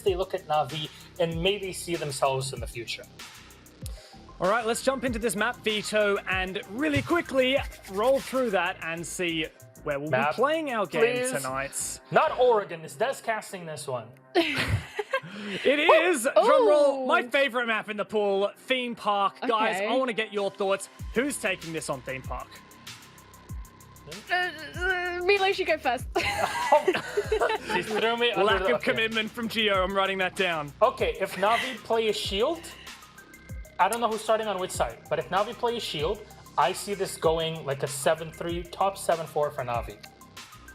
they look at Na'Vi and maybe see themselves in the future. All right, let's jump into this map, Veto, and really quickly roll through that and see where we'll be playing our game tonight. Not Oregon. Is Des casting this one? It is, drumroll, my favorite map in the pool, Theme Park. Okay. Guys, I want to get your thoughts. Who's taking this on Theme Park? Milo should go first. She threw me under Lack of commitment from Gio. I'm writing that down. Okay, if Na'Vi play a shield, I don't know who's starting on which side, but if Na'Vi play a shield, I see this going like a 7-3, top 7-4 for Na'Vi.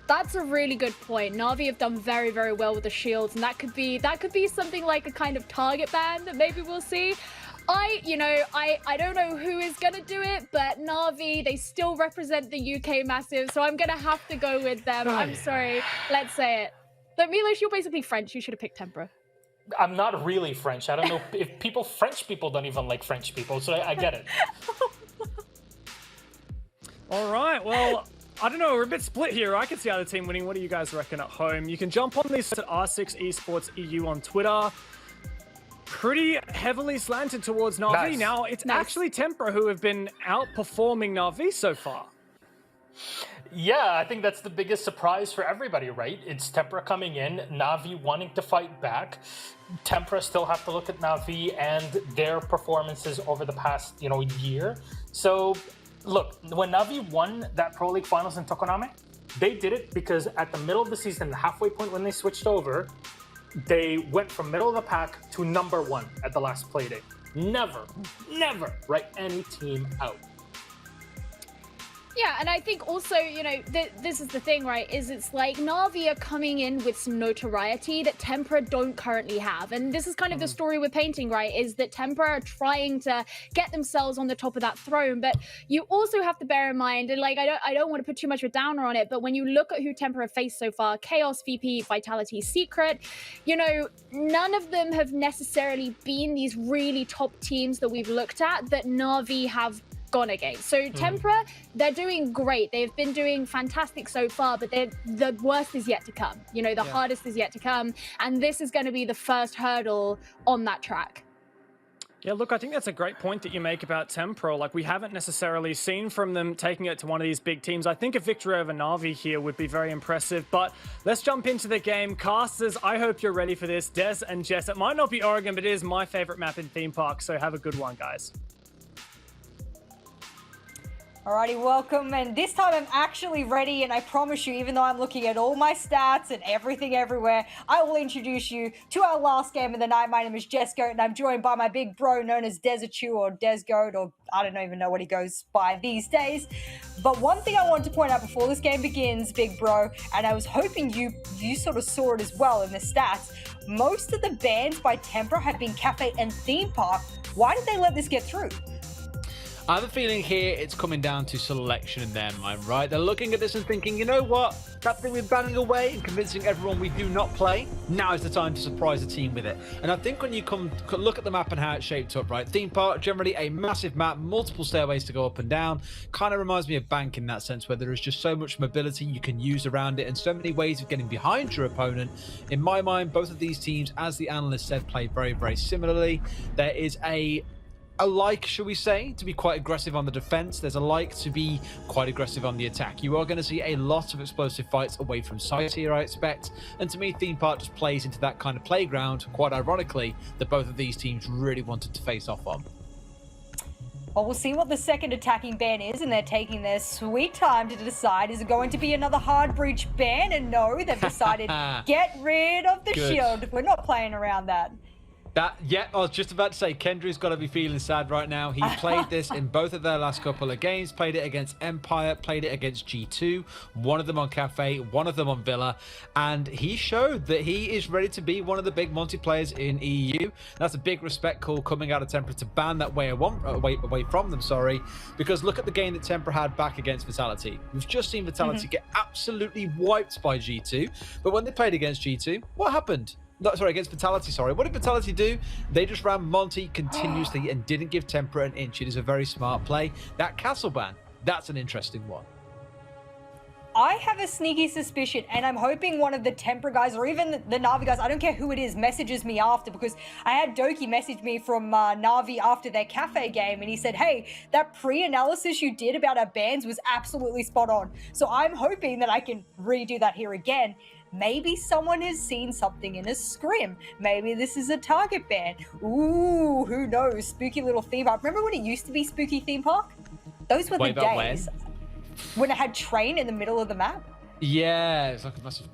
That's a really good point. Na'Vi have done very, very well with the shields, and that could be something like a kind of target ban that maybe we'll see. I don't know who is going to do it, but Na'Vi, they still represent the UK Massive, so I'm going to have to go with them. I'm sorry. Let's say it. But Milos, you're basically French. You should have picked Tempra. I'm not really French. I don't know if French people don't even like French people, so I get it. All right, well, I don't know. We're a bit split here. I can see either team winning. What do you guys reckon at home? You can jump on this at R6 Esports EU on Twitter. Pretty heavily slanted towards Na'Vi. Nice. Now, it's actually Tempra who have been outperforming Na'Vi so far. Yeah, I think that's the biggest surprise for everybody, right? It's Tempra coming in, Na'Vi wanting to fight back. Tempra still have to look at Na'Vi and their performances over the past, year. So, look, when Na'Vi won that Pro League Finals in Tokoname, they did it because at the middle of the season, the halfway point when they switched over, they went from middle of the pack to number 1 at the last Playday. Never write any team out. Yeah, and I think also, this is the thing, right, is it's like Na'Vi are coming in with some notoriety that Tempra don't currently have. And this is kind of the story we're painting, right, is that Tempra are trying to get themselves on the top of that throne. But you also have to bear in mind, and I don't want to put too much of a downer on it, but when you look at who Tempra have faced so far, Chaos, VP, Vitality, Secret, none of them have necessarily been these really top teams that we've looked at that Na'Vi have gone against. So Tempra, they're doing great. They've been doing fantastic so far, but the worst is yet to come. The hardest is yet to come. And this is going to be the first hurdle on that track. Yeah, look, I think that's a great point that you make about Tempra. Like, we haven't necessarily seen from them taking it to one of these big teams. I think a victory over Na'Vi here would be very impressive, but let's jump into the game. Casters, I hope you're ready for this. Des and Jess, it might not be Oregon, but it is my favorite map in Theme Park, so have a good one, guys. Alrighty, welcome, and this time I'm actually ready, and I promise you, even though I'm looking at all my stats and everything everywhere, I will introduce you to our last game of the night. My name is Jess Goat, and I'm joined by my big bro known as Desichu or Des Goat, or I don't even know what he goes by these days. But one thing I want to point out before this game begins, big bro, and I was hoping you sort of saw it as well in the stats, most of the bans by Tempra have been Cafe and Theme Park. Why did they let this get through? I have a feeling here it's coming down to selection in their mind, right? They're looking at this and thinking, you know what? That thing we're banning away and convincing everyone we do not play, now is the time to surprise the team with it. And I think when you look at the map and how it's shaped up, right? Theme Park, generally a massive map, multiple stairways to go up and down. Kind of reminds me of Bank in that sense, where there is just so much mobility you can use around it and so many ways of getting behind your opponent. In my mind, both of these teams, as the analyst said, play very, very similarly. There is a like, shall we say, to be quite aggressive on the defense. There's a like to be quite aggressive on the attack. You are going to see a lot of explosive fights away from sight here, I expect. And to me, Theme Park just plays into that kind of playground, quite ironically, that both of these teams really wanted to face off on. Well, we'll see what the second attacking ban is, and they're taking their sweet time to decide. Is it going to be another hard breach ban? And no, they've decided, get rid of the shield. We're not playing around that. Yeah, I was just about to say, Kendry's got to be feeling sad right now. He played this in both of their last couple of games, played it against Empire, played it against G2, one of them on Cafe, one of them on Villa, and he showed that he is ready to be one of the big multiplayers in EU. That's a big respect call coming out of Tempra to ban that way away from them, because look at the game that Tempra had back against Vitality. We've just seen Vitality get absolutely wiped by G2, but when they played against G2, what happened? No, sorry, against Vitality, sorry. What did Vitality do? They just ran Monty continuously and didn't give Tempra an inch. It is a very smart play. That castle ban, that's an interesting one. I have a sneaky suspicion, and I'm hoping one of the Tempra guys, or even the Na'Vi guys, I don't care who it is, messages me after, because I had Doki message me from Na'Vi after their cafe game, and he said, hey, that pre-analysis you did about our bans was absolutely spot on. So I'm hoping that I can redo that here again. Maybe someone has seen something in a scrim. Maybe this is a target ban. Ooh, who knows? Spooky little theme park. Remember when it used to be Spooky Theme Park? Those were the days when it had train in the middle of the map. Yeah, it's like a massive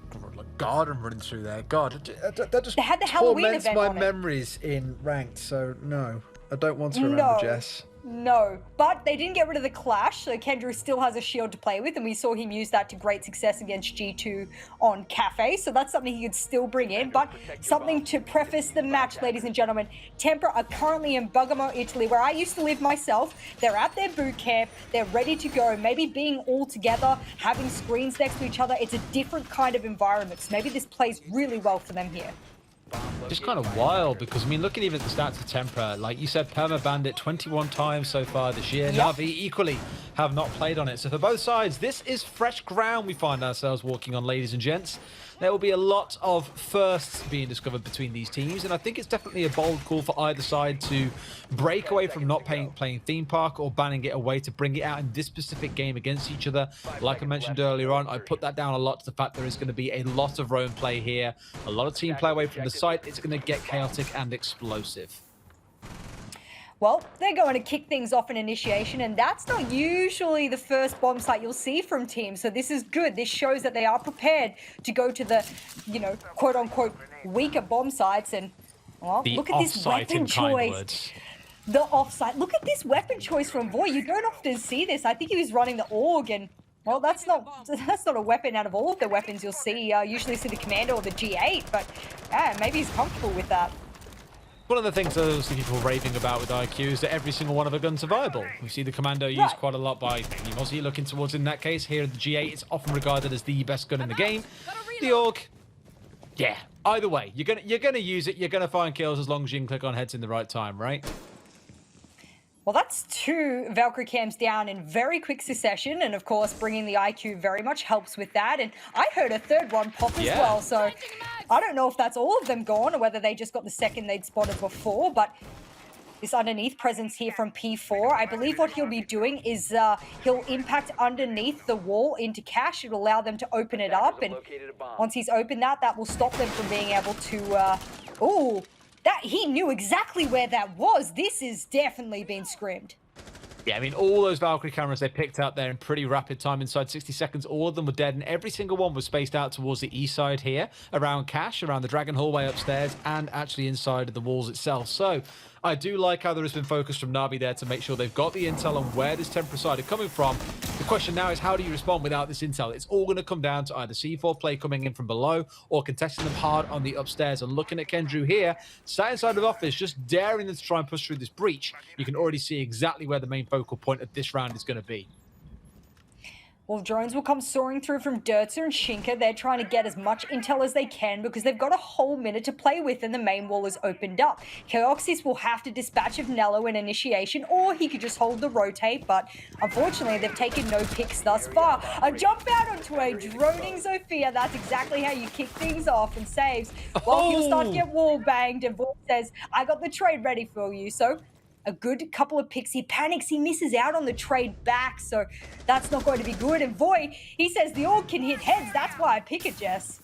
garden running through there. God, that just they had the Halloween torments event my on memories in ranked. So no, I don't want to remember, Jess. No, but they didn't get rid of the clash, so Kendra still has a shield to play with, and we saw him use that to great success against G2 on Cafe, so that's something he could still bring in. But something to preface the match, ladies and gentlemen, Tempra are currently in Bergamo, Italy, where I used to live myself. They're at their boot camp, they're ready to go, maybe being all together, having screens next to each other. It's a different kind of environment, so maybe this plays really well for them here. Just kind of wild, because I mean, looking even at the stats of Tempra, like you said, Perma banned it 21 times so far this year. Na'Vi equally have not played on it. So for both sides, this is fresh ground we find ourselves walking on, ladies and gents. There will be a lot of firsts being discovered between these teams, and I think it's definitely a bold call for either side to break away from not playing Theme Park or banning it away to bring it out in this specific game against each other. Like I mentioned earlier on, I put that down a lot to the fact there is going to be a lot of roam play here, a lot of team play away from the site. It's going to get chaotic and explosive. Well, they're going to kick things off in initiation, and that's not usually the first bomb site you'll see from teams, so this is good. This shows that they are prepared to go to the, you know, quote-unquote weaker bomb sites, and, well, look at this weapon choice. The offsite. Look at this weapon choice from Void. You don't often see this. I think he was running the AUG, and, well, that's not a weapon out of all of the weapons you'll see. Usually see the Commando or the G8, but, yeah, maybe he's comfortable with that. One of the things that I see people raving about with IQ is that every single one of the guns are viable. We see the Commando used quite a lot by Mozzie looking towards in that case. Here at the G8, it's often regarded as the best gun in the game. The AUG, yeah. Either way, you're gonna use it. You're gonna find kills as long as you can click on heads in the right time, right? Well, that's 2 Valkyrie cams down in very quick succession, and of course, bringing the IQ very much helps with that. And I heard a third one pop as well, so I don't know if that's all of them gone or whether they just got the second they'd spotted before, but this underneath presence here from P4, I believe what he'll be doing is he'll impact underneath the wall into cash. It'll allow them to open it up, and once he's opened that, that will stop them from being able to... That he knew exactly where that was. This is definitely been scrimmed. Yeah, I mean, all those Valkyrie cameras they picked out there in pretty rapid time, inside 60 seconds, all of them were dead, and every single one was spaced out towards the east side here, around Cash, around the Dragon Hallway upstairs, and actually inside of the walls itself. So I do like how there has been focus from Na'Vi there to make sure they've got the intel on where this Tempra side are coming from. The question now is, how do you respond without this intel? It's all going to come down to either C4 play coming in from below or contesting them hard on the upstairs. And looking at Kendrew here, sat inside of office, just daring them to try and push through this breach. You can already see exactly where the main focal point of this round is going to be. Well, drones will come soaring through from Dirtzer and Shinka. They're trying to get as much intel as they can because they've got a whole minute to play with and the main wall is opened up. Chaoxys will have to dispatch of Nello in initiation, or he could just hold the rotate, but unfortunately they've taken no picks thus far. A jump out onto a droning Zofia. That's exactly how you kick things off, and saves. Well, he'll start to get wall banged, and Void says, I got the trade ready for you. So a good couple of picks. He panics, he misses out on the trade back, so that's not going to be good. And Void, he says the AUG can hit heads. That's why I pick it, Jess.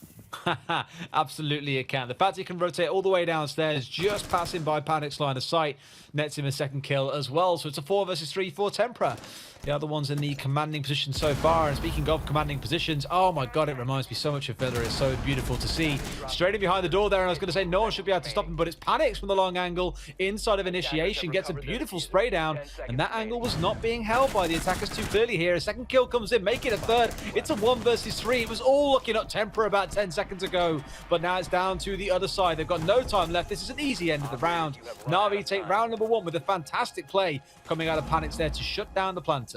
Absolutely it can. The fact he can rotate all the way downstairs, just passing by Panic's line of sight, nets him a second kill as well. So it's a 4 versus 3 for Tempra. The other one's in the commanding position so far. And speaking of commanding positions, oh my god, it reminds me so much of Villa. It's so beautiful to see. Straight in behind the door there, and I was going to say no one should be able to stop him, but it's Panics from the long angle inside of initiation, gets a beautiful spray down, and that angle was not being held by the attackers too clearly here. A second kill comes in, make it a third. It's a 1 versus 3. It was all looking up Tempra about 10 seconds ago, but now it's down to the other side. They've got no time left. This is an easy end of the round. Na'Vi take round number 1 with a fantastic play coming out of Panics there to shut down the planter.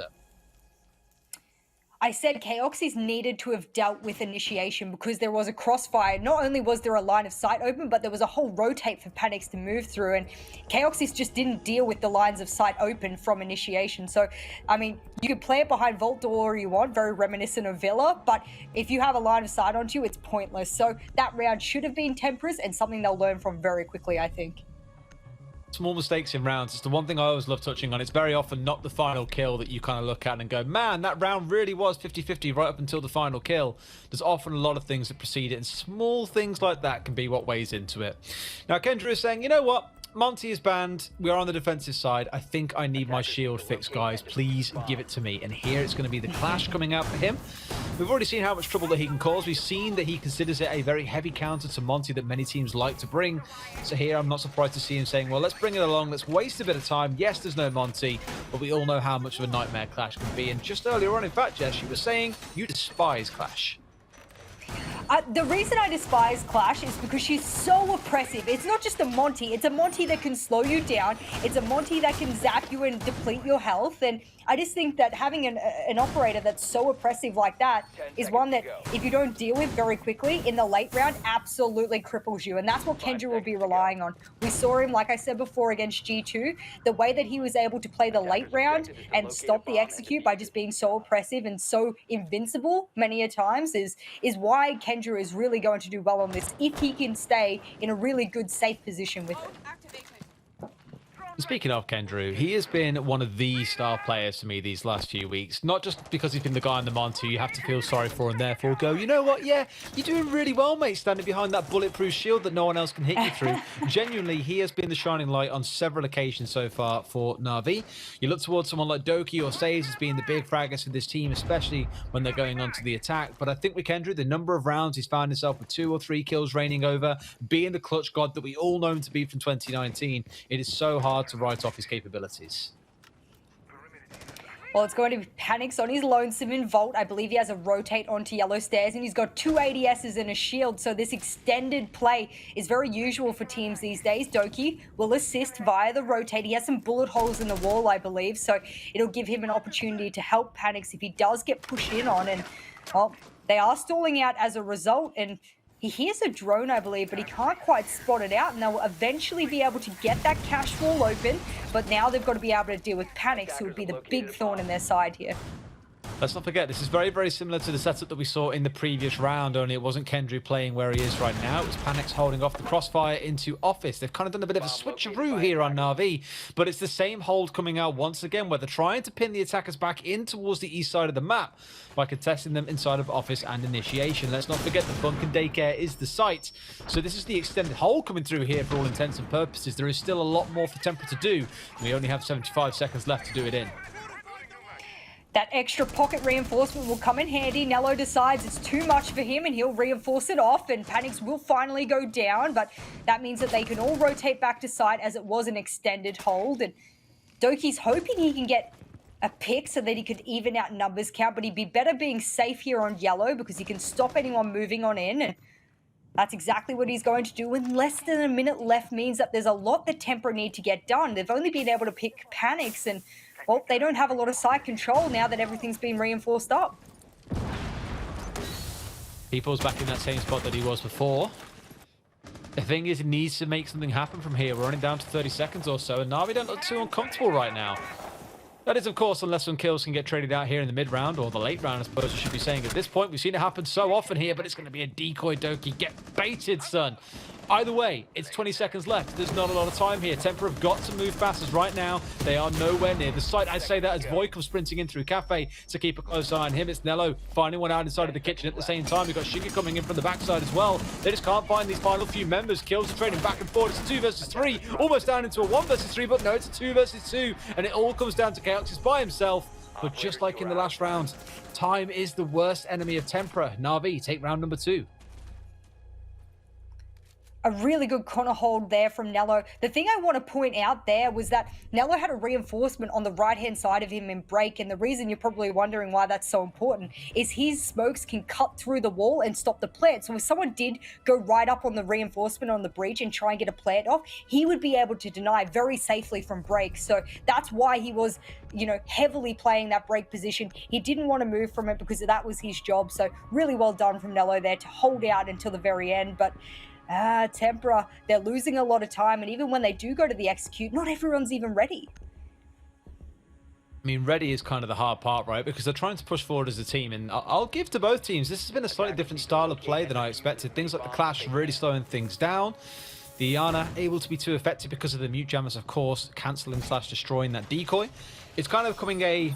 I said Chaoxys needed to have dealt with initiation because there was a crossfire. Not only was there a line of sight open, but there was a whole rotate for Panics to move through, and Chaoxys just didn't deal with the lines of sight open from initiation. So, I mean, you could play it behind Vault Door you want, very reminiscent of Villa, but if you have a line of sight onto you, it's pointless. So that round should have been Tempra's, and something they'll learn from very quickly, I think. Small mistakes in rounds. It's the one thing I always love touching on. It's very often not the final kill that you kind of look at and go, man, that round really was 50-50 right up until the final kill. There's often a lot of things that precede it, and small things like that can be what weighs into it. Now, Kendra is saying, you know what? Monty is banned. We are on the defensive side. I think I need my shield fixed, guys. Please give it to me. And here it's going to be the clash coming out for him. We've already seen how much trouble that he can cause. We've seen that he considers it a very heavy counter to Monty that many teams like to bring. So here I'm not surprised to see him saying, well, let's bring it along. Let's waste a bit of time. Yes, there's no Monty, but we all know how much of a nightmare Clash can be. And just earlier on, in fact, Jess, you were saying you despise Clash. The reason I despise Clash is because she's so oppressive. It's not just a Monty. It's a Monty that can slow you down. It's a Monty that can zap you and deplete your health. And I just think that having an operator that's so oppressive like that is one that, if you don't deal with very quickly in the late round, absolutely cripples you. And that's what Kendra will be relying on. We saw him, like I said before, against G2. The way that he was able to play the late round and stop the execute by just being so oppressive and so invincible many a times is why Kendra is really going to do well on this if he can stay in a really good, safe position with it. Speaking of Kendra, he has been one of the star players for me these last few weeks. Not just because he's been the guy on the Monty you have to feel sorry for and therefore go, you know what, yeah, you're doing really well, mate, standing behind that bulletproof shield that no one else can hit you through. Genuinely, he has been the shining light on several occasions so far for Na'Vi. You look towards someone like Doki or Saves as being the big fraggers for this team, especially when they're going onto the attack. But I think with Kendra, the number of rounds he's found himself with 2 or 3 kills reigning over, being the clutch god that we all know him to be from 2019, it is so hard to write off his capabilities. Well, it's going to be Panics on his lonesome in Vault. I believe he has a rotate onto yellow stairs, and he's got 2 ADSs and a shield, so this extended play is very usual for teams these days. Doki will assist via the rotate. He has some bullet holes in the wall, I believe, so it'll give him an opportunity to help Panics if he does get pushed in on, and, well, they are stalling out as a result, and he hears a drone, I believe, but he can't quite spot it out, and they'll eventually be able to get that cash wall open, but now they've got to be able to deal with Panics, who would be the big thorn in their side here. Let's not forget, this is very, very similar to the setup that we saw in the previous round, only it wasn't Kendra playing where he is right now. It was Panics holding off the crossfire into Office. They've kind of done a bit of a switcheroo here on Na'Vi, but it's the same hold coming out once again, where they're trying to pin the attackers back in towards the east side of the map by contesting them inside of Office and Initiation. Let's not forget the Bunker Daycare is the site. So this is the extended hold coming through here for all intents and purposes. There is still a lot more for Tempra to do. We only have 75 seconds left to do it in. That extra pocket reinforcement will come in handy. Nello decides it's too much for him and he'll reinforce it off, and Panics will finally go down, but that means that they can all rotate back to site as it was an extended hold. And Doki's hoping he can get a pick so that he could even out numbers count, but he'd be better being safe here on yellow because he can stop anyone moving on in. And that's exactly what he's going to do. With less than a minute left means that there's a lot that Tempra need to get done. They've only been able to pick Panics, and well, they don't have a lot of side control now that everything's been reinforced up. People's back in that same spot that he was before. The thing is, he needs to make something happen from here. We're running down to 30 seconds or so, and Na'Vi don't look too uncomfortable right now. That is, of course, unless some kills can get traded out here in the mid-round, or the late round, I suppose I should be saying at this point. We've seen it happen so often here, but it's going to be a decoy Doki. Get baited, son. Either way, it's 20 seconds left. There's not a lot of time here. Tempra have got to move fast, as right now they are nowhere near the site. I say that as Void comes sprinting in through Cafe to keep a close eye on him. It's Nello finding one out inside of the kitchen at the same time. We've got Shiga coming in from the backside as well. They just can't find these final few members. Kills are trading back and forth. It's a 2 versus 3, almost down into a 1 versus 3, but no, it's a 2 versus 2, and it all comes down to Chaoxys by himself. But just like in the last round, time is the worst enemy of Tempra. Na'Vi take round number 2. a really good corner hold there from Nello. The thing I want to point out there was that Nello had a reinforcement on the right-hand side of him in break, and the reason you're probably wondering why that's so important is his smokes can cut through the wall and stop the plant. So if someone did go right up on the reinforcement on the breach and try and get a plant off, he would be able to deny very safely from break. So that's why he was, you know, heavily playing that break position. He didn't want to move from it because that was his job. So really well done from Nello there to hold out until the very end. But Tempra, they're losing a lot of time, and even when they do go to the execute, not everyone's even ready. I mean, ready is kind of the hard part, right? Because they're trying to push forward as a team, and I'll give to both teams. This has been a slightly different style of play than I expected. Things like the Clash really slowing things down. The Iana able to be too effective because of the mute jammers, of course, cancelling / destroying that decoy. It's kind of becoming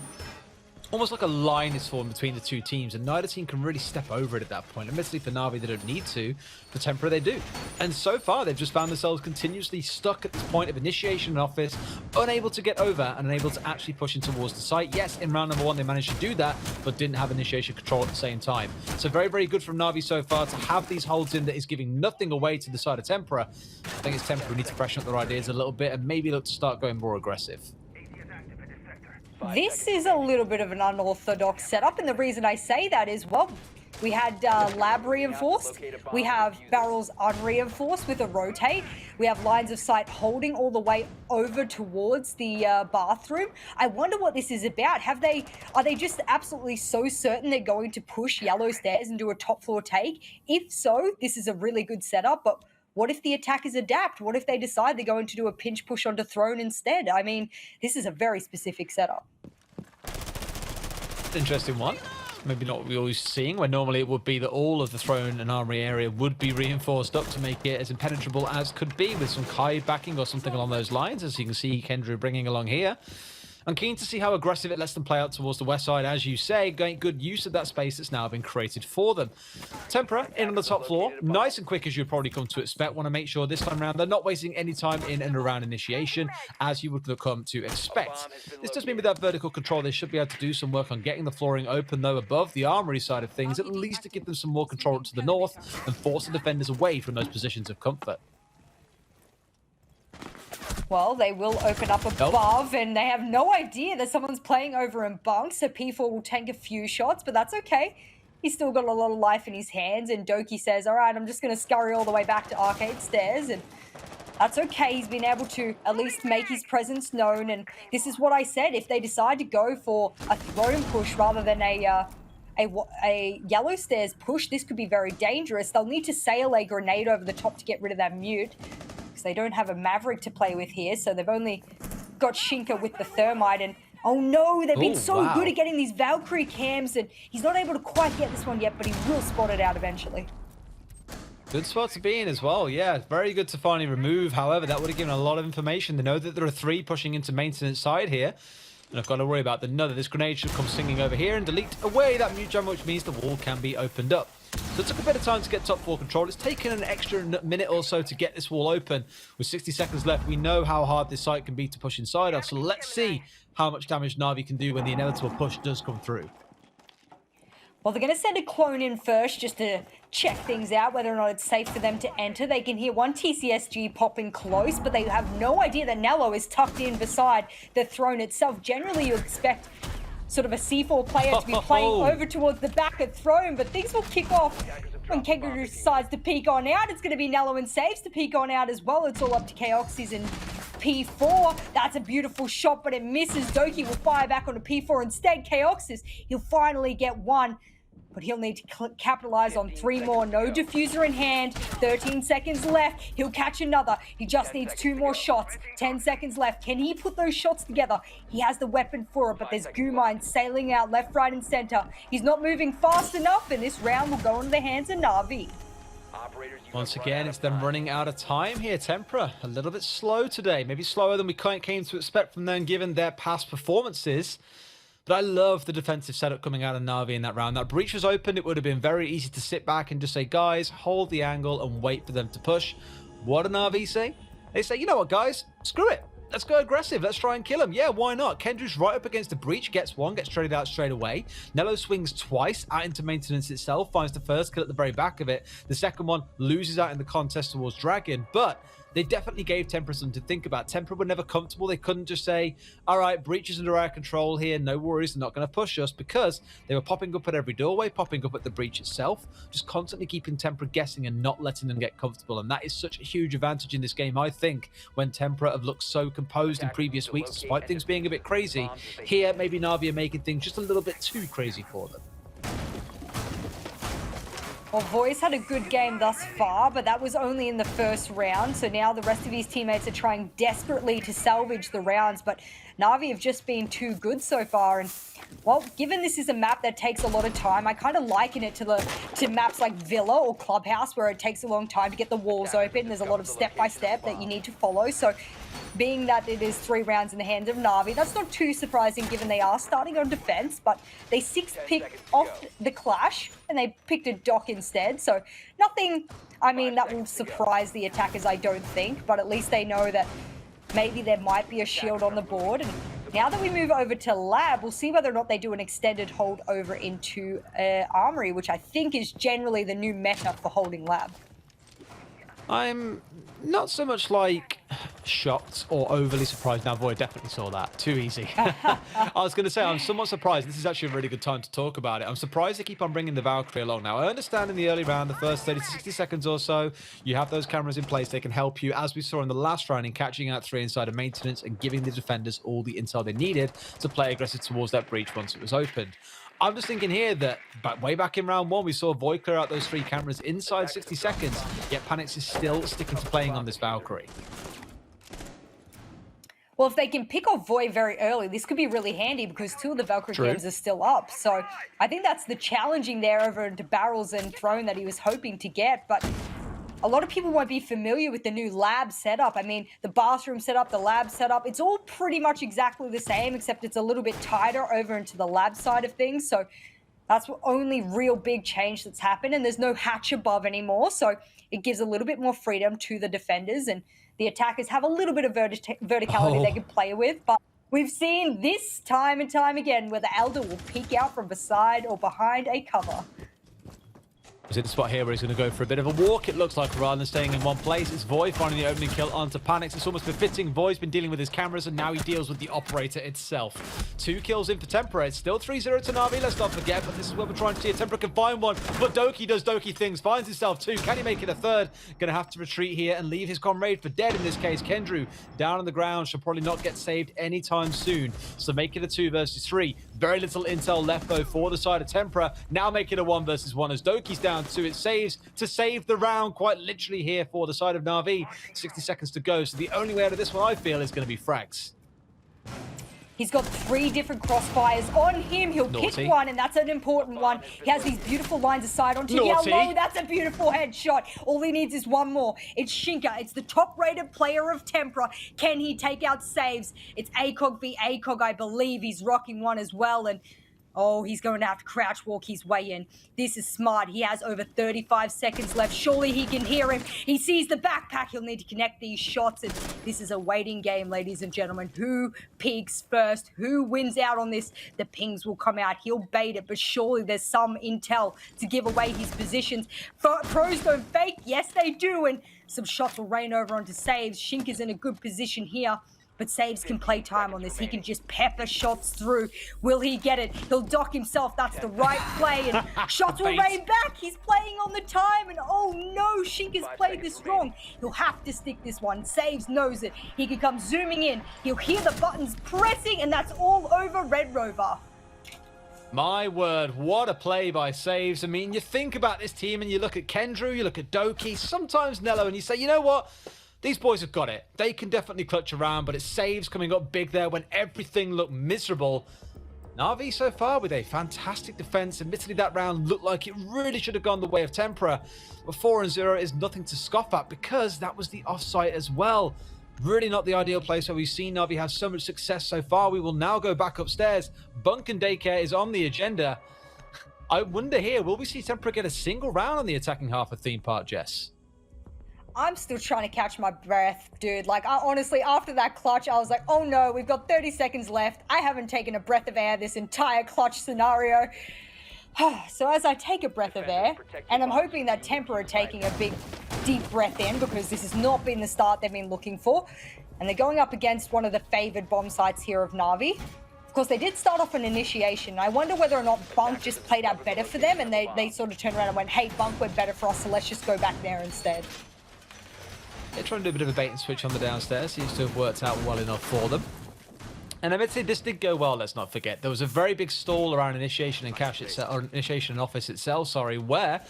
almost like a line is formed between the two teams, and neither team can really step over it at that point. Admittedly, for Na'Vi, they don't need to. For Tempra, they do. And so far, they've just found themselves continuously stuck at this point of initiation and office, unable to get over and unable to actually push in towards the site. Yes, in round number 1, they managed to do that, but didn't have initiation control at the same time. So very, very good from Na'Vi so far to have these holds in that is giving nothing away to the side of Tempra. I think it's Tempra who need to freshen up their ideas a little bit and maybe look to start going more aggressive. This is a little bit of an unorthodox setup, and the reason I say that is, well, we had lab reinforced, we have barrels unreinforced with a rotate, we have lines of sight holding all the way over towards the bathroom. I wonder what this is about. Are they just absolutely so certain they're going to push yellow stairs and do a top floor take? If so, this is a really good setup, but what if the attackers adapt? What if they decide they're going to do a pinch push onto throne instead? I mean, this is a very specific setup. Interesting one. Maybe not what we're always seeing, where normally it would be that all of the throne and armory area would be reinforced up to make it as impenetrable as could be, with some Kai backing or something along those lines, as you can see Kendra bringing along here. I'm keen to see how aggressive it lets them play out towards the west side, as you say, getting good use of that space that's now been created for them. Tempra in on the top floor, nice and quick as you'd probably come to expect. Want to make sure this time around they're not wasting any time in and around initiation, as you would come to expect. This does mean with that vertical control, they should be able to do some work on getting the flooring open, though, above the armory side of things, at least to give them some more control to the north and force the defenders away from those positions of comfort. Well, they will open up above, and they have no idea that someone's playing over in bunk, so P4 will tank a few shots, but that's okay. He's still got a lot of life in his hands, and Doki says, all right, I'm just going to scurry all the way back to arcade stairs, and that's okay. He's been able to at least make his presence known, and this is what I said. If they decide to go for a throne push rather than a yellow stairs push, this could be very dangerous. They'll need to sail a grenade over the top to get rid of that mute. They don't have a Maverick to play with here, so they've only got Shinka with the Thermite, and oh no, they've been so good at getting these Valkyrie cams, and he's not able to quite get this one yet, but he will spot it out eventually. Good spot to be in as well, yeah. Very good to finally remove. However, that would have given a lot of information. They know that there are 3 pushing into maintenance side here, and I've got to worry about another. This grenade should come singing over here and delete away that mute jump, which means the wall can be opened up. So it took a bit of time to get top 4 control. It's taken an extra minute or so to get this wall open. With 60 seconds left, we know how hard this site can be to push inside of. So let's see how much damage Na'Vi can do when the inevitable push does come through. Well, they're going to send a clone in first just to check things out, whether or not it's safe for them to enter. They can hear one TCSG popping close, but they have no idea that Nello is tucked in beside the throne itself. Generally, you expect sort of a C4 player to be playing over towards the back of throne, but things will kick off when Kangaroo decides to peek on out. It's going to be Nello and Saves to peek on out as well. It's all up to Chaoxys and P4. That's a beautiful shot, but it misses. Doki will fire back onto P4 instead. Chaoxys, he'll finally get one, but he'll need to capitalize on 3 more. No diffuser in hand. 13 seconds left. He'll catch another. He just needs 2 more shots. 10 seconds left. Can he put those shots together? He has the weapon for it, but there's goo mines sailing out left, right, and center. He's not moving fast enough, and this round will go into the hands of Na'Vi. Once again, it's them running out of time here. Tempra, a little bit slow today. Maybe slower than we came to expect from them, given their past performances. But I love the defensive setup coming out of Na'Vi in that round. That breach was open. It would have been very easy to sit back and just say, guys, hold the angle and wait for them to push. What do Na'Vi say? They say, you know what, guys? Screw it. let's go aggressive. Let's try and kill him. Yeah, why not? Kendrew's right up against the breach, gets one, gets traded out straight away. Nello swings twice out into maintenance itself, finds the first kill at the very back of it. The second one loses out in the contest towards Dragon, but they definitely gave Tempra something to think about. Tempra were never comfortable. They couldn't just say, all right, breach is under our control here. No worries, they're not going to push us, because they were popping up at every doorway, popping up at the breach itself, just constantly keeping Tempra guessing and not letting them get comfortable. And that is such a huge advantage in this game, I think, when Tempra have looked so composed in previous weeks, despite things being a bit crazy. Here, maybe Na'Vi are making things just a little bit too crazy for them. Well, Voice had a good game thus far, but that was only in the first round. So now the rest of his teammates are trying desperately to salvage the rounds, but Na'Vi have just been too good so far. And well, given this is a map that takes a lot of time, I kind of liken it to maps like Villa or Clubhouse, where it takes a long time to get the walls open. There's a lot of step-by-step that you need to follow. So being that it is 3 rounds in the hands of Na'Vi, that's not too surprising given they are starting on defense, but they 6-picked off the Clash and they picked a Dock instead. So nothing, I mean, that will surprise the attackers, I don't think, but at least they know that maybe there might be a shield on the board. And now that we move over to Lab, we'll see whether or not they do an extended hold over into Armory, which I think is generally the new meta for holding Lab. I'm not so much like shocked or overly surprised. Now, Void definitely saw that. Too easy. I was going to say, I'm somewhat surprised. This is actually a really good time to talk about it. I'm surprised they keep on bringing the Valkyrie along. Now, I understand in the early round, the first 30 to 60 seconds or so, you have those cameras in place. They can help you, as we saw in the last round, in catching out 3 inside of maintenance and giving the defenders all the intel they needed to play aggressive towards that breach once it was opened. I'm just thinking here that way back in round 1, we saw Void clear out those 3 cameras inside 60 seconds, yet Panix is still sticking to playing on this Valkyrie. Well, if they can pick off Void very early, this could be really handy because 2 of the Valkyrie games are still up. So I think that's the challenging there over into Barrels and Throne that he was hoping to get. But a lot of people won't be familiar with the new lab setup. I mean, the bathroom setup, the lab setup, it's all pretty much exactly the same, except it's a little bit tighter over into the lab side of things. So that's the only real big change that's happened. And there's no hatch above anymore. So it gives a little bit more freedom to the defenders. And the attackers have a little bit of verticality they can play with. But we've seen this time and time again where the Elder will peek out from beside or behind a cover. Is it the spot here where he's going to go for a bit of a walk? It looks like, rather than staying in one place. It's Void finding the opening kill onto Panix. It's almost befitting. Void's been dealing with his cameras, and now he deals with the operator itself. 2 kills in for Tempra. It's still 3-0 to Na'Vi, let's not forget, but this is where we're trying to see if Tempra can find one. But Doki does Doki things, finds himself 2. Can he make it a 3rd? Going to have to retreat here and leave his comrade for dead in this case. Kendrew down on the ground, should probably not get saved anytime soon. So make it a 2 versus 3. Very little intel left, though, for the side of Tempra. Now make it a 1 versus 1 as Doki's down 2. It saves to save the round, quite literally here for the side of Na'Vi. 60 seconds to go, so the only way out of this one, I feel, is going to be frags. He's got 3 different crossfires on him. He'll pick one, and that's an important one. He has these beautiful lines of sight onto yellow. That's a beautiful headshot. All he needs is one more. It's Shinka. It's the top-rated player of Tempra. Can he take out saves? It's ACOG v ACOG, I believe. He's rocking one as well, and oh, he's going to have to crouch walk his way in. This is smart. He has over 35 seconds left. Surely he can hear him. He sees the backpack. He'll need to connect these shots. And this is a waiting game, ladies and gentlemen. Who peaks first? Who wins out on this? The pings will come out. He'll bait it, but surely there's some intel to give away his positions. Pros don't fake. Yes, they do. And some shots will rain over onto Saves. Shinka's in a good position here. But Saves can play time on this. He can just pepper shots through. Will he get it? He'll dock himself. That's the right play. And shots will rain back. He's playing on the time. And oh no, Shinka's played this wrong. He'll have to stick this one. Saves knows it. He can come zooming in. He'll hear the buttons pressing. And that's all over Red Rover. My word, what a play by Saves. I mean, you think about this team and you look at Kendrew, you look at Doki, sometimes Nello, and you say, you know what? These boys have got it. They can definitely clutch around, but it's Saves coming up big there when everything looked miserable. Na'Vi so far with a fantastic defense. Admittedly, that round looked like it really should have gone the way of Tempra. But 4-0 is nothing to scoff at because that was the offsite as well. Really not the ideal place where we've seen Na'Vi have so much success so far. We will now go back upstairs. Bunk and Daycare is on the agenda. I wonder here, will we see Tempra get a single round on the attacking half of Theme Park, Jess? I'm still trying to catch my breath, dude. Like, honestly, after that clutch, I was like, oh no, we've got 30 seconds left. I haven't taken a breath of air this entire clutch scenario. So as I take a breath of air, and I'm hoping that Tempra are taking a big, deep breath in, because this has not been the start they've been looking for. And they're going up against one of the favored bomb sites here of Na'Vi. Of course, they did start off an initiation. I wonder whether or not Bunk just played out better for them, and they sort of turned around and went, hey, Bunk went better for us, so let's just go back there instead. They're trying to do a bit of a bait and switch on the downstairs. Seems to have worked out well enough for them. And I would say this did go well, let's not forget. There was a very big stall around initiation and cache itself, or initiation and office itself, sorry, where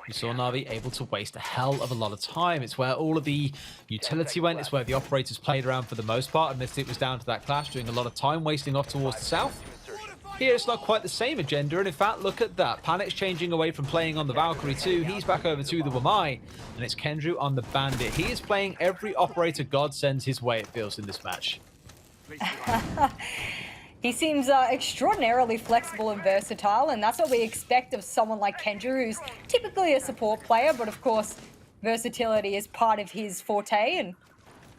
we saw Na'Vi able to waste a hell of a lot of time. It's where all of the utility went. It's where the operators played around for the most part. And it was down to that clash, doing a lot of time wasting off towards the south. Here, it's not quite the same agenda. And in fact, look at that. Panic's changing away from playing on the Valkyrie 2. He's back over to the Wamai. And it's Kendrew on the Bandit. He is playing every operator God sends his way, it feels, in this match. He seems extraordinarily flexible and versatile, and that's what we expect of someone like Kendra, who's typically a support player, but of course, versatility is part of his forte, and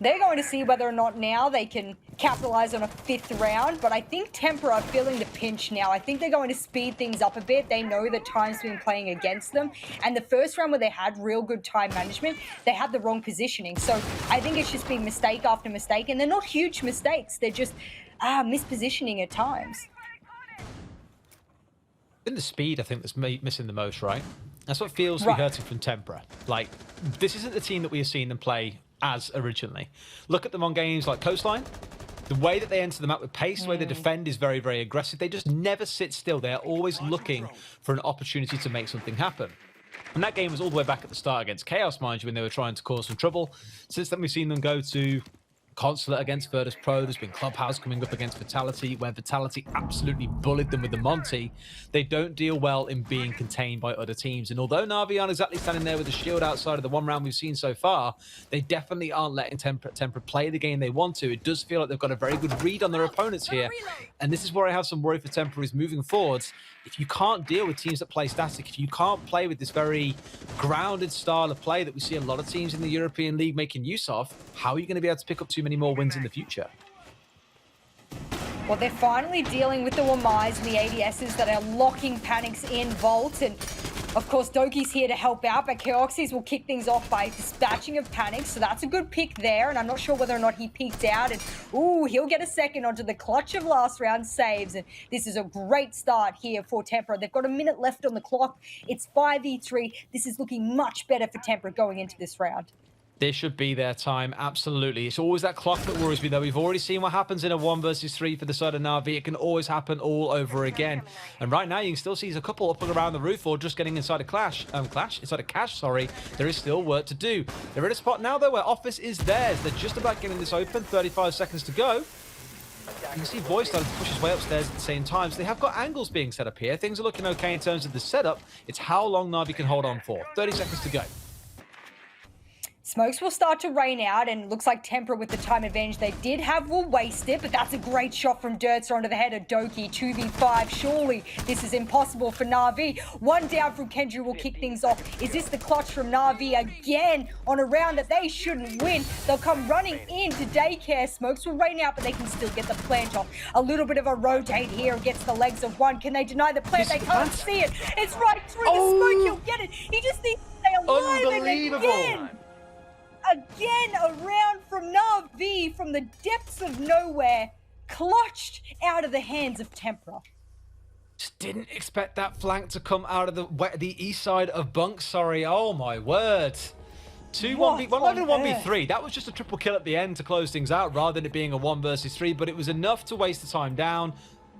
they're going to see whether or not now they can capitalize on a 5th round, but I think Tempra are feeling the pinch now. I think they're going to speed things up a bit. They know that time's been playing against them, and the first round where they had real good time management, they had the wrong positioning, so I think it's just been mistake after mistake, and they're not huge mistakes, they're just mispositioning at times. In the speed, I think that's missing the most, right? That's what feels to be hurting from Tempra. Like, this isn't the team that we have seen them play as originally. Look at them on games like Coastline. The way that they enter the map with pace, the way they defend is very, very aggressive. They just never sit still. They are always looking for an opportunity to make something happen. And that game was all the way back at the start against Chaos, mind you, when they were trying to cause some trouble. Since then, we've seen them go to Consulate against Virtus Pro. There's been Clubhouse coming up against Vitality, where Vitality absolutely bullied them with the Monty. They don't deal well in being contained by other teams. And although Na'Vi aren't exactly standing there with a shield outside of the one round we've seen so far, they definitely aren't letting Tempra play the game they want to. It does feel like they've got a very good read on their opponents here. And this is where I have some worry for Tempra is moving forwards. If you can't deal with teams that play static, if you can't play with this very grounded style of play that we see a lot of teams in the European League making use of, how are you going to be able to pick up too many more wins in the future? Well, they're finally dealing with the Wamais and the ADSs that are locking Panics in Vault, and of course Doki's here to help out, but Keoxys will kick things off by dispatching of Panics, so that's a good pick there, and I'm not sure whether or not he peeked out, and ooh, he'll get a second onto the clutch of last round saves, and this is a great start here for Tempra. They've got a minute left on the clock. It's 5v3. This is looking much better for Tempra going into this round. This should be their time, absolutely. It's always that clock that worries me, though. We've already seen what happens in a 1 versus 3 for the side of Na'Vi. It can always happen all over again. And right now, you can still see a couple up and around the roof or just getting inside a inside a cache, sorry. There is still work to do. They're in a spot now, though, where Office is theirs. They're just about getting this open. 35 seconds to go. You can see Boy starting to push his way upstairs at the same time. So they have got angles being set up here. Things are looking okay in terms of the setup. It's how long Na'Vi can hold on for. 30 seconds to go. Smokes will start to rain out, and looks like Tempra with the time advantage they did have will waste it, but that's a great shot from Dirtser onto the head of Doki. 2v5, surely this is impossible for Na'Vi. One down from Kendra will kick things off. Is this the clutch from Na'Vi again on a round that they shouldn't win? They'll come running into daycare. Smokes will rain out, but they can still get the plant off. A little bit of a rotate here against the legs of one. Can they deny the plant? They can't see it. It's right through the smoke. He'll get it. He just needs to stay alive. Unbelievable. Again, a round from Na'Vi from the depths of nowhere, clutched out of the hands of Tempra. Just didn't expect that flank to come out of the east side of Bunk, sorry. Oh, my word. 2-1v, well, not even 1v3. That was just a triple kill at the end to close things out rather than it being a 1 versus 3, but it was enough to waste the time down.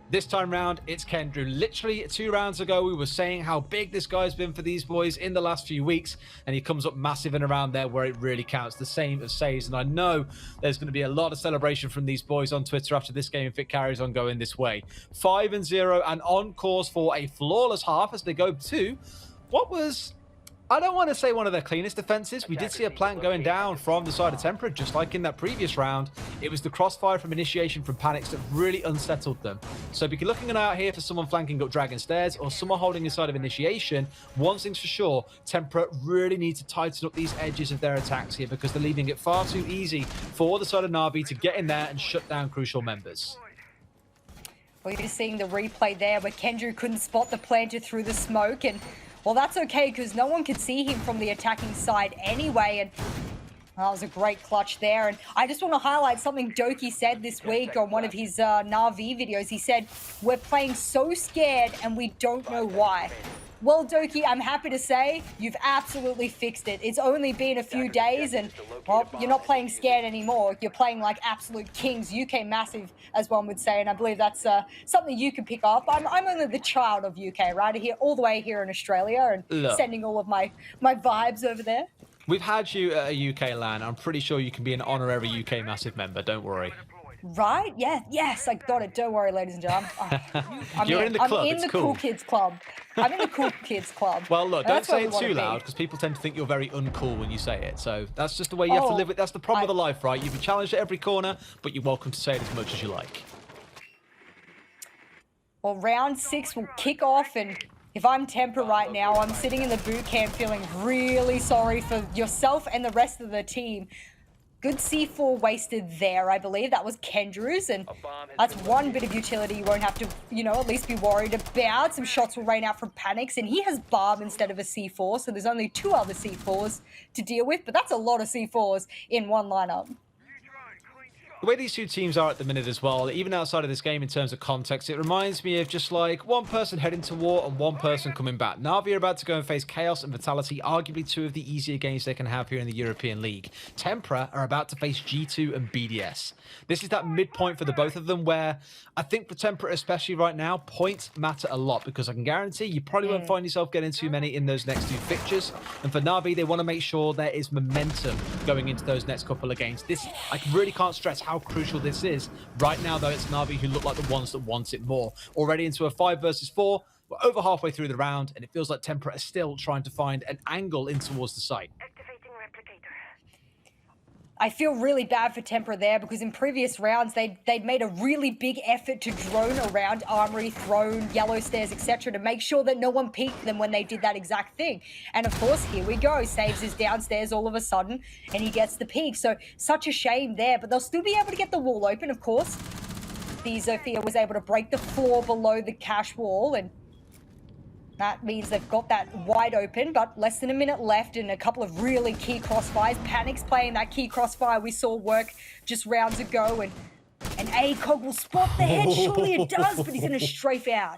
This time round, it's Kendrew. Literally 2 rounds ago, we were saying how big this guy's been for these boys in the last few weeks, and he comes up massive and around there where it really counts, the same as saves. And I know there's going to be a lot of celebration from these boys on Twitter after this game if it carries on going this way. 5-0 and on course for a flawless half as they go to what was I don't want to say one of their cleanest defenses. We did see a plant going down from the side of Tempra, just like in that previous round. It was the crossfire from initiation from Panics that really unsettled them. So be looking out here for someone flanking up Dragon Stairs or someone holding inside of initiation. One thing's for sure, Tempra really need to tighten up these edges of their attacks here because they're leaving it far too easy for the side of Na'Vi to get in there and shut down crucial members. Well, you're seeing the replay there where Kendrew couldn't spot the planter through the smoke, and well, that's okay because no one could see him from the attacking side anyway, and that was a great clutch there. And I just want to highlight something Doki said this week on one of his Na'Vi videos. He said, "We're playing so scared and we don't know why." Well, Doki, I'm happy to say you've absolutely fixed it. It's only been a few days and, well, you're not playing scared anymore. You're playing like absolute kings, UK massive, as one would say, and I believe that's something you can pick up. I'm only the child of UK, right? Here, all the way here in Australia and sending all of my vibes over there. We've had you at a UK LAN. I'm pretty sure you can be an honorary UK massive member. Don't worry. Right? Yeah. Yes, I got it. Don't worry, ladies and gentlemen. You're in the club. I'm in it's the cool. cool kids club. I'm in the cool kids club. Well, look, don't That's where say we it wanna too be. loud because people tend to think you're very uncool when you say it. So that's just the way you have to live with. That's the problem with life, right? You've been challenged at every corner, but you're welcome to say it as much as you like. Well, round 6 will kick off, and if I'm Tempra right now, I'm sitting in the boot camp feeling really sorry for yourself and the rest of the team. Good C4 wasted there, I believe. That was Kendrew's, and that's one bit of utility you won't have to, at least be worried about. Some shots will rain out from Panics, and he has Barb instead of a C4, so there's only 2 other C4s to deal with, but that's a lot of C4s in one lineup. The way these two teams are at the minute as well, even outside of this game in terms of context, it reminds me of just like one person heading to war and one person coming back. Na'Vi are about to go and face Chaos and Vitality, arguably 2 of the easier games they can have here in the European League. Tempra are about to face G2 and BDS. This is that midpoint for the both of them where I think for Tempra especially right now, points matter a lot because I can guarantee you probably won't find yourself getting too many in those next 2 fixtures. And for Na'Vi, they want to make sure there is momentum going into those next couple of games. This, I really can't stress how crucial this is. Right now, though, it's Na'Vi who look like the ones that want it more. Already into a 5 versus 4. We're over halfway through the round, and it feels like Tempra are still trying to find an angle in towards the site. I feel really bad for Tempra there because in previous rounds, they'd made a really big effort to drone around Armory, Throne, Yellow Stairs, etc. to make sure that no one peeked them when they did that exact thing. And of course, here we go. Saves is downstairs all of a sudden, and he gets the peek. So such a shame there, but they'll still be able to get the wall open, of course. The Zofia was able to break the floor below the cash wall, and that means they've got that wide open, but less than a minute left and a couple of really key crossfires. Panic's playing that key crossfire we saw work just rounds ago, and ACOG will spot the head. Surely it does, but he's going to strafe out.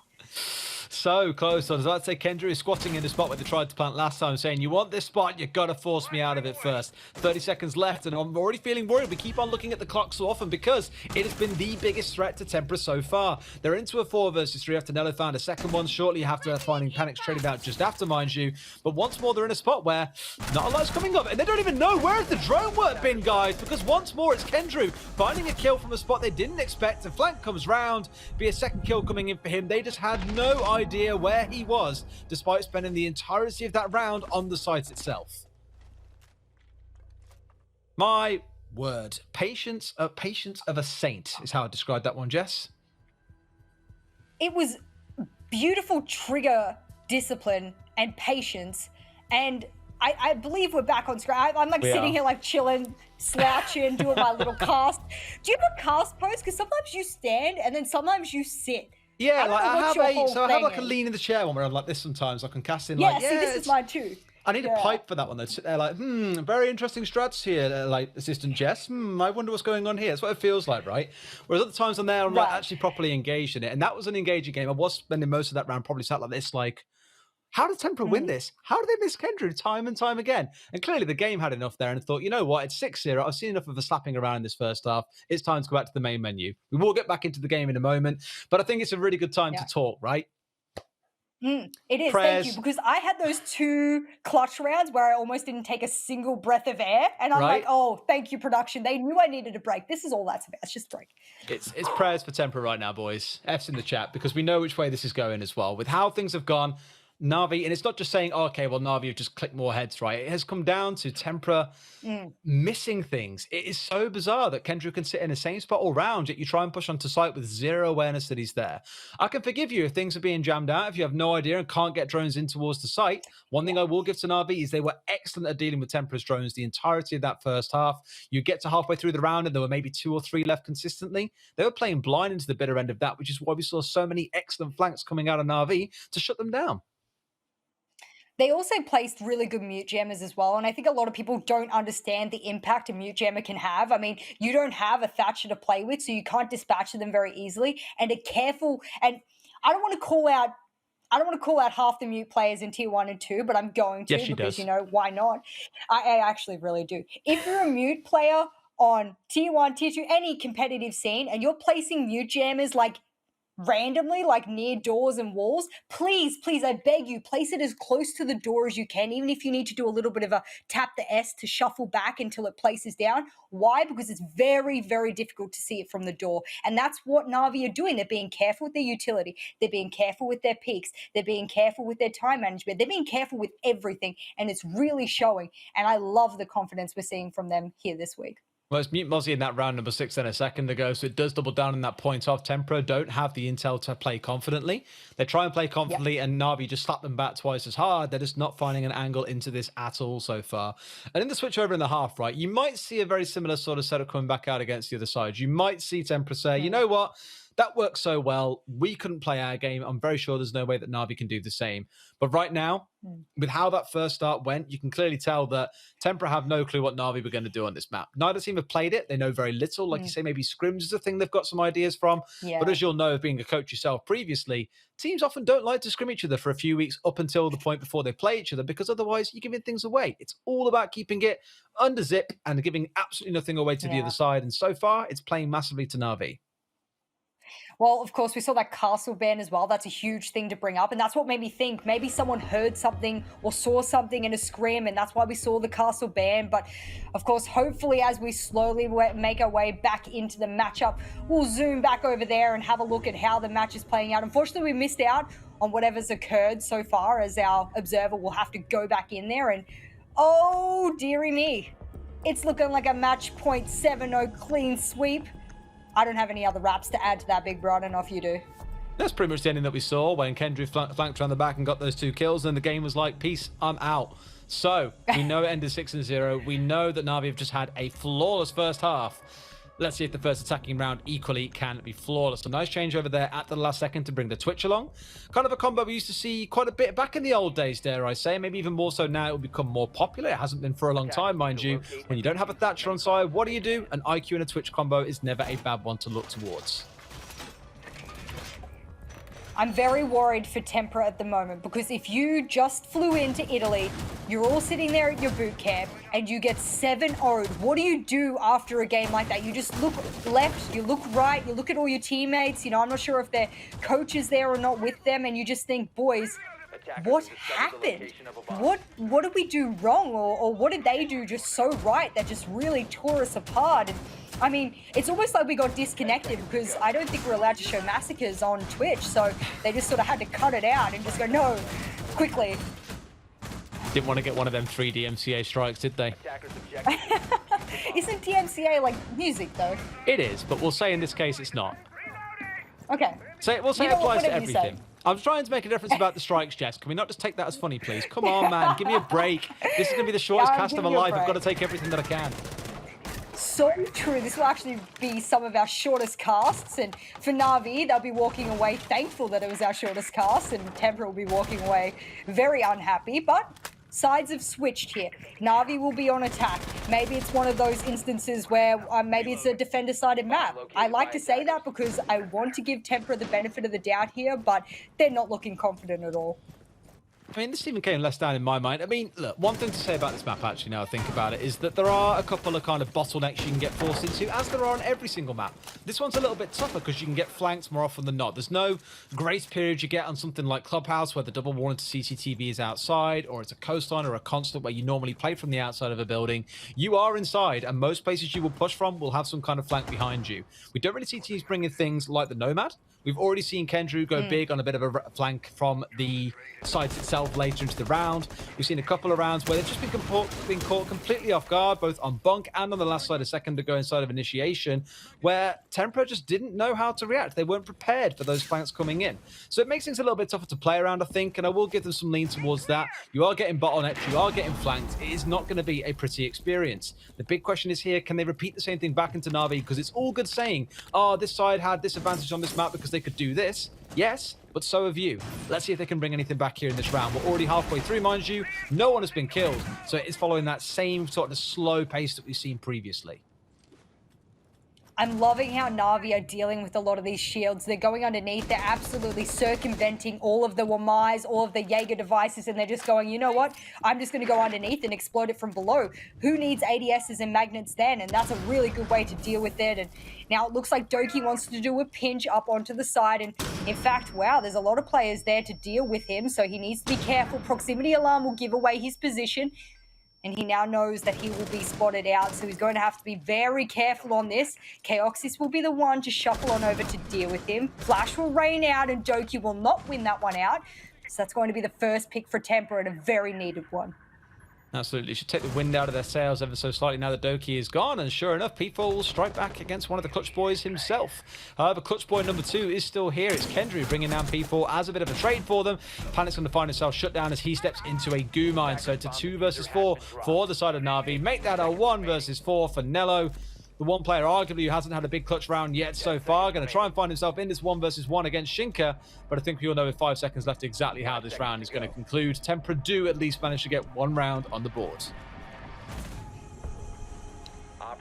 So close. I was about to say Kendra is squatting in the spot where they tried to plant last time, saying, you want this spot, you got to force me out of it first. 30 seconds left, and I'm already feeling worried. We keep on looking at the clock so often because it has been the biggest threat to Tempra so far. They're into a 4 versus 3 after Nello found a second one shortly after finding Panics traded out just after, mind you. But once more, they're in a spot where not a lot's coming up, and they don't even know where's the drone work been, guys, because once more, it's Kendrew finding a kill from a spot they didn't expect. A flank comes round, be a second kill coming in for him. They just had no idea where he was, despite spending the entirety of that round on the site itself. My word. Patience of a saint is how I describe that one, Jess. It was beautiful trigger discipline and patience, and I believe we're back on screen. I'm like sitting here like chilling, slouching, doing my little cast. Do you have a cast pose? Because sometimes you stand and then sometimes you sit. Yeah, like I have like a is. lean in the chair one where I'm like this sometimes. I can cast in Yeah, like, see, this is mine too. I need a pipe for that one though. Sit there like, very interesting strats here, like Assistant Jess. I wonder what's going on here. That's what it feels like, right? Whereas other times I'm there, I'm like actually properly engaged in it. And that was an engaging game. I was spending most of that round probably sat like this, like, how did Tempra win this? How did they miss Kendrew time and time again? And clearly the game had enough there and thought, you know what, it's 6-0. I've seen enough of the slapping around in this first half. It's time to go back to the main menu. We will get back into the game in a moment, but I think it's a really good time to talk, right? It is, Prayers. thank you, because I had those 2 clutch rounds where I almost didn't take a single breath of air, and I'm like, oh, thank you, production. They knew I needed a break. This is all that's about. It's just a break. It's prayers for Tempra right now, boys. F's in the chat, because we know which way this is going as well. With how things have gone, Na'Vi, and it's not just saying, oh, okay, well, Na'Vi have just clicked more heads, right? It has come down to Tempra missing things. It is so bizarre that Kendra can sit in the same spot all round, yet you try and push onto site with zero awareness that he's there. I can forgive you if things are being jammed out, if you have no idea and can't get drones in towards the site. One thing I will give to Na'Vi is they were excellent at dealing with Tempra's drones the entirety of that first half. You get to halfway through the round and there were maybe 2 or 3 left consistently. They were playing blind into the bitter end of that, which is why we saw so many excellent flanks coming out of Na'Vi to shut them down. They also placed really good mute jammers as well, and I think a lot of people don't understand the impact a mute jammer can have. I mean, you don't have a Thatcher to play with, so you can't dispatch them very easily. And a careful, and I don't want to call out half the mute players in tier 1 and 2, but I'm going to, Yes, she because does. you know why not? I actually really do. If you're a mute player on tier 1, tier 2, any competitive scene, and you're placing mute jammers like randomly, like near doors and walls, please, I beg you, place it as close to the door as you can, even if you need to do a little bit of a tap the S to shuffle back until it places down. Why? Because it's very, very difficult to see it from the door. And that's what Na'Vi are doing. They're being careful with their utility. They're being careful with their peaks. They're being careful with their time management. They're being careful with everything. And it's really showing. And I love the confidence we're seeing from them here this week. Well, it's Mute Mozzie in that round number 6 then a second ago, so it does double down on that point off. Tempra don't have the intel to play confidently. They try and play confidently, and Na'Vi just slap them back twice as hard. They're just not finding an angle into this at all so far. And in the switch over in the half, right, you might see a very similar sort of setup coming back out against the other side. You might see Tempra say, you know what? That worked so well. We couldn't play our game. I'm very sure there's no way that Na'Vi can do the same. But right now, with how that first start went, you can clearly tell that Tempra have no clue what Na'Vi were going to do on this map. Neither team have played it. They know very little. Like you say, maybe scrims is a thing they've got some ideas from. Yeah. But as you'll know, being a coach yourself previously, teams often don't like to scrim each other for a few weeks up until the point before they play each other, because otherwise you're giving things away. It's all about keeping it under zip and giving absolutely nothing away to the other side. And so far, it's playing massively to Na'Vi. Well, of course, we saw that castle ban as well. That's a huge thing to bring up. And that's what made me think maybe someone heard something or saw something in a scrim, and that's why we saw the castle ban. But, of course, hopefully as we slowly make our way back into the matchup, we'll zoom back over there and have a look at how the match is playing out. Unfortunately, we missed out on whatever's occurred so far, as our observer will have to go back in there. And, oh, dearie me, it's looking like a match point 7-0 clean sweep. I don't have any other raps to add to that, big bro. I don't know if you do. That's pretty much the ending that we saw when Kendra flanked around the back and got those 2 kills, and the game was like, peace, I'm out. So, we know it ended 6-0. We know that Na'Vi have just had a flawless first half. Let's see if the first attacking round equally can be flawless. A nice change over there at the last second to bring the Twitch along. Kind of a combo we used to see quite a bit back in the old days, dare I say. Maybe even more so now. It will become more popular. It hasn't been for a long time, mind you. When you don't have a Thatcher on side, what do? An IQ and a Twitch combo is never a bad one to look towards. I'm very worried for Tempra at the moment, because if you just flew into Italy, you're all sitting there at your boot camp, and you get 7-0'd. What do you do after a game like that? You just look left, you look right, you look at all your teammates. You know, I'm not sure if their coach is there or not with them, and you just think, boys, what happened? What did we do wrong, or what did they do just so right that just really tore us apart? And I mean, it's almost like we got disconnected, because I don't think we're allowed to show massacres on Twitch, so they just sort of had to cut it out and just go, no, quickly. Didn't want to get one of them 3 DMCA strikes, did they? Isn't DMCA like music, though? It is, but we'll say in this case it's not. Okay. So we'll say You it know what, applies to whatever you say. everything. I'm trying to make a difference about the strikes, Jess. Can we not just take that as funny, please? Come on, man. Give me a break. This is going to be the shortest I'm cast of my giving you a life. I've got to break. take everything that I can. So true. This will actually be some of our shortest casts, and for Na'Vi, they'll be walking away thankful that it was our shortest cast, and Tempra will be walking away very unhappy, but sides have switched here. Na'Vi will be on attack. Maybe it's one of those instances where maybe it's a defender-sided map. I like to say that because I want to give Tempra the benefit of the doubt here, but they're not looking confident at all. I mean, this even came less down in my mind. I mean, look, one thing to say about this map, actually, now I think about it, is that there are a couple of kind of bottlenecks you can get forced into, as there are on every single map. This one's a little bit tougher because you can get flanked more often than not. There's no grace period you get on something like Clubhouse, where the double warning to CCTV is outside, or it's a coastline or a constant where you normally play from the outside of a building. You are inside, and most places you will push from will have some kind of flank behind you. We don't really see teams bringing things like the Nomad. We've already seen Kendrew go big on a bit of a flank from the site itself later into the round. We've seen a couple of rounds where they've just been caught completely off guard, both on bunk and on the last side, a second to go inside of initiation, where Tempra just didn't know how to react. They weren't prepared for those flanks coming in. So it makes things a little bit tougher to play around, I think, and I will give them some lean towards that. You are getting bottlenecked, you are getting flanked. It is not going to be a pretty experience. The big question is here, can they repeat the same thing back into Na'Vi? Because it's all good saying, oh, this side had this advantage on this map because they could do this. Yes, but so have you. Let's see if they can bring anything back here in this round. We're already halfway through, mind you. No one has been killed, so it is following that same sort of slow pace that we've seen previously. I'm loving how Na'Vi are dealing with a lot of these shields. They're going underneath. They're absolutely circumventing all of the Wamais, all of the Jaeger devices, and they're just going, you know what? I'm just going to go underneath and explode it from below. Who needs ADSs and magnets then? And that's a really good way to deal with it. And now it looks like Doki wants to do a pinch up onto the side. And in fact, wow, there's a lot of players there to deal with him, so he needs to be careful. Proximity alarm will give away his position. And he now knows that he will be spotted out, so he's going to have to be very careful on this. Chaoxis will be the one to shuffle on over to deal with him. Flash will rain out, and Doki will not win that one out. So that's going to be the first pick for Tempra, and a very needed one. Absolutely. Should take the wind out of their sails ever so slightly now that Doki is gone. And sure enough, P4 will strike back against one of the Clutch Boys himself. However, Clutch Boy number 2 is still here. It's Kendrew bringing down P4 as a bit of a trade for them. Panic's going to find himself shut down as he steps into a goo mine. So to 2 versus 4 for the side of Na'Vi. Make that a 1 versus 4 for Nello. The one player arguably who hasn't had a big clutch round yet so far. Going to try and find himself in this 1 versus 1 against Shinka. But I think we all know with 5 seconds left exactly how this round is going to conclude. Tempra do at least manage to get 1 round on the board.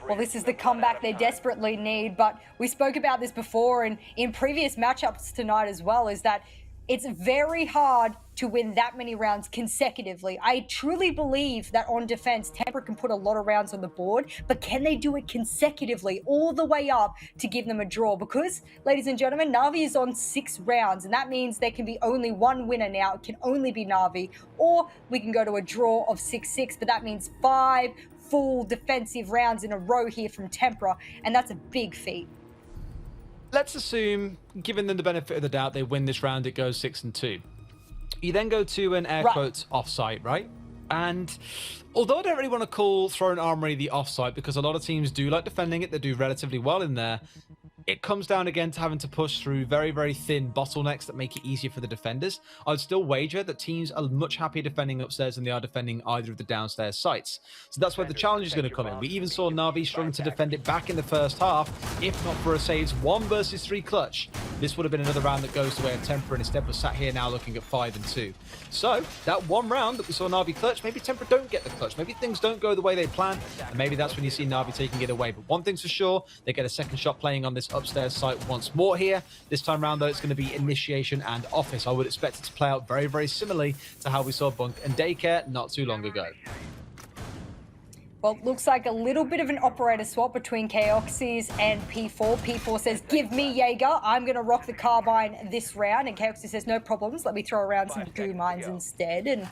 Well, this is the comeback they desperately need, but we spoke about this before and in previous matchups tonight as well, is that it's very hard to win that many rounds consecutively. I truly believe that on defense, Tempra can put a lot of rounds on the board, but can they do it consecutively all the way up to give them a draw? Because, ladies and gentlemen, Na'Vi is on 6 rounds, and that means there can be only 1 winner now. It can only be Na'Vi, or we can go to a draw of 6-6, but that means 5 full defensive rounds in a row here from Tempra, and that's a big feat. Let's assume, giving them the benefit of the doubt, they win this round, it goes 6-2. You then go to an air quotes offsite, right? And although I don't really want to call Throne Armory the offsite, because a lot of teams do like defending it, they do relatively well in there, it comes down again to having to push through very, very thin bottlenecks that make it easier for the defenders. I would still wager that teams are much happier defending upstairs than they are defending either of the downstairs sites. So that's where the challenge is going to come in. We even saw Na'Vi struggling to defend it back in the first half, if not for a Saves 1 versus 3 clutch. This would have been another round that goes the way of Tempra, and instead we're sat here now looking at 5-2. So that 1 round that we saw Na'Vi clutch, maybe Tempra don't get the clutch. Maybe things don't go the way they plan, and maybe that's when you see Na'Vi taking it away. But one thing's for sure, they get a second shot playing on this upstairs site once more here. This time round, though, it's going to be initiation and office. I would expect it to play out very, very similarly to how we saw Bunk and Daycare not too long ago. Well, it looks like a little bit of an operator swap between Chaoxis and P4. P4 says, give me Jaeger. I'm going to rock the carbine this round. And Chaoxis says, no problems. Let me throw around some goo mines instead. And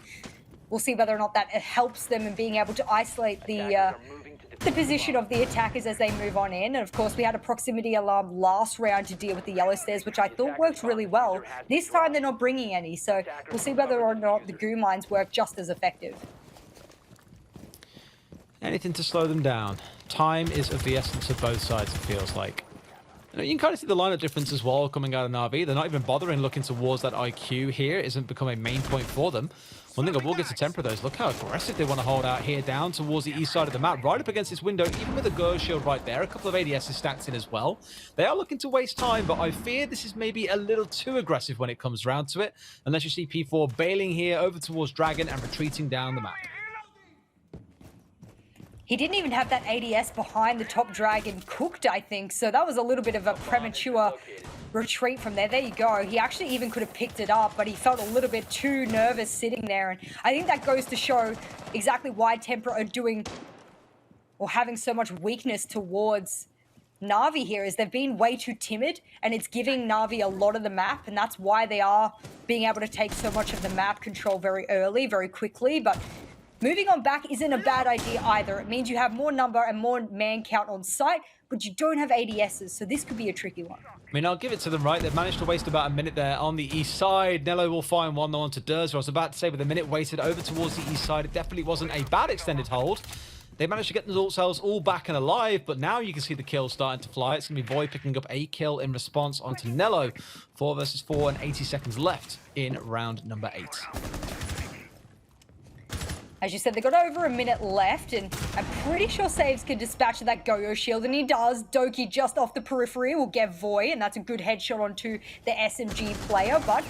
we'll see whether or not that helps them in being able to isolate the position of the attackers as they move on in. And of course, we had a proximity alarm last round to deal with the yellow stairs, which I thought worked really well. This time they're not bringing any. So we'll see whether or not the goo mines work just as effective. Anything to slow them down. Time is of the essence of both sides, it feels like. You know, you can kind of see the lineup difference as well coming out of Na'Vi. They're not even bothering looking towards that IQ here. It isn't become a main point for them. One thing I will get to Tempra, though, is look how aggressive they want to hold out here down towards the east side of the map, right up against this window, even with a Go shield right there. A couple of ADSs stacked in as well. They are looking to waste time, but I fear this is maybe a little too aggressive when it comes round to it, unless you see P4 bailing here over towards Dragon and retreating down the map. He didn't even have that ADS behind the top dragon cooked, I think. So that was a little bit of a premature retreat from there. There you go. He actually even could have picked it up, but he felt a little bit too nervous sitting there. And I think that goes to show exactly why Tempra are doing or having so much weakness towards Na'Vi here, is they've been way too timid, and it's giving Na'Vi a lot of the map, and that's why they are being able to take so much of the map control very early, very quickly. But moving on back isn't a bad idea either. It means you have more number and more man count on site, but you don't have ADSs, so this could be a tricky one. I mean, I'll give it to them, right? They've managed to waste about a minute there on the east side. Nello will find one on to Durs. I was about to say, with a minute wasted over towards the east side, it definitely wasn't a bad extended hold. They managed to get themselves all back and alive, but now you can see the kills starting to fly. It's going to be Void picking up a kill in response onto Nello. 4 versus 4 and 80 seconds left in round number 8. As you said, they got over a minute left, and I'm pretty sure Saves can dispatch that Go-Yo shield, and he does. Doki just off the periphery will get Void, and that's a good headshot onto the SMG player, but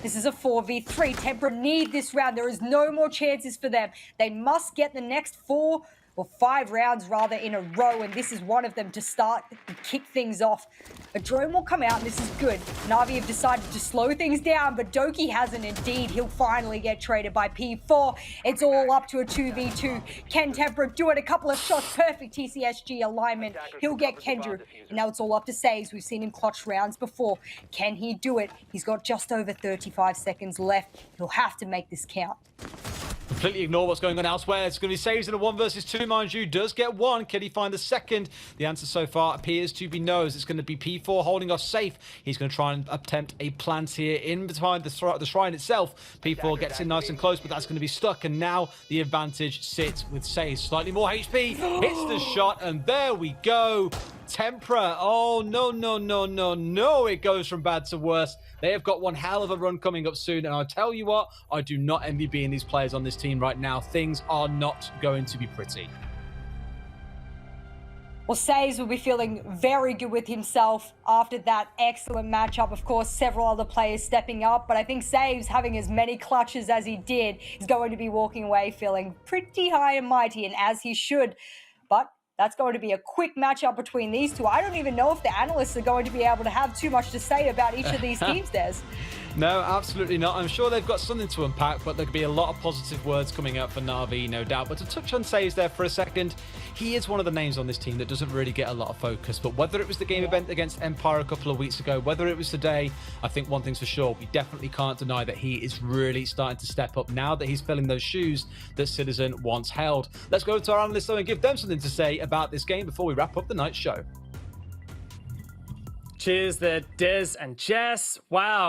this is a 4v3. Tempra need this round. There is no more chances for them. They must get the next 4 or 5 rounds rather in a row, and this is one of them to start and kick things off. A drone will come out, and this is good. Na'Vi have decided to slow things down, but Doki hasn't indeed. He'll finally get traded by P4. It's all up to a 2v2. Can Tempra do it? A couple of shots, perfect TCSG alignment. He'll get Kendra. And now it's all up to Saves. We've seen him clutch rounds before. Can he do it? He's got just over 35 seconds left. He'll have to make this count. Completely ignore what's going on elsewhere. It's going to be Saves in a 1 versus 2, mind you. Does get one. Can he find the second? The answer so far appears to be no. It's going to be P4 holding off safe. He's going to try and attempt a plant here in behind the shrine itself. P4 gets in nice and close, but that's going to be stuck. And now the advantage sits with Saves. Slightly more HP. Hits the shot, and there we go. Tempra. Oh, no, no, no, no, no. It goes from bad to worse. They have got one hell of a run coming up soon. And I'll tell you what, I do not envy being these players on this team right now. Things are not going to be pretty. Well, Saves will be feeling very good with himself after that excellent matchup. Of course, several other players stepping up, but I think Saves, having as many clutches as he did, is going to be walking away feeling pretty high and mighty, and as he should. But that's going to be a quick matchup between these two. I don't even know if the analysts are going to be able to have too much to say about each of these teams, Des. No, absolutely not. I'm sure they've got something to unpack, but there could be a lot of positive words coming out for Na'Vi, no doubt. But to touch on Saves there for a second, he is one of the names on this team that doesn't really get a lot of focus. But whether it was the game event against Empire a couple of weeks ago, whether it was today, I think one thing's for sure, we definitely can't deny that he is really starting to step up now that he's filling those shoes that Citizen once held. Let's go to our analysts, though, and give them something to say about this game before we wrap up the night's show. Cheers there, Des and Jess. Wow.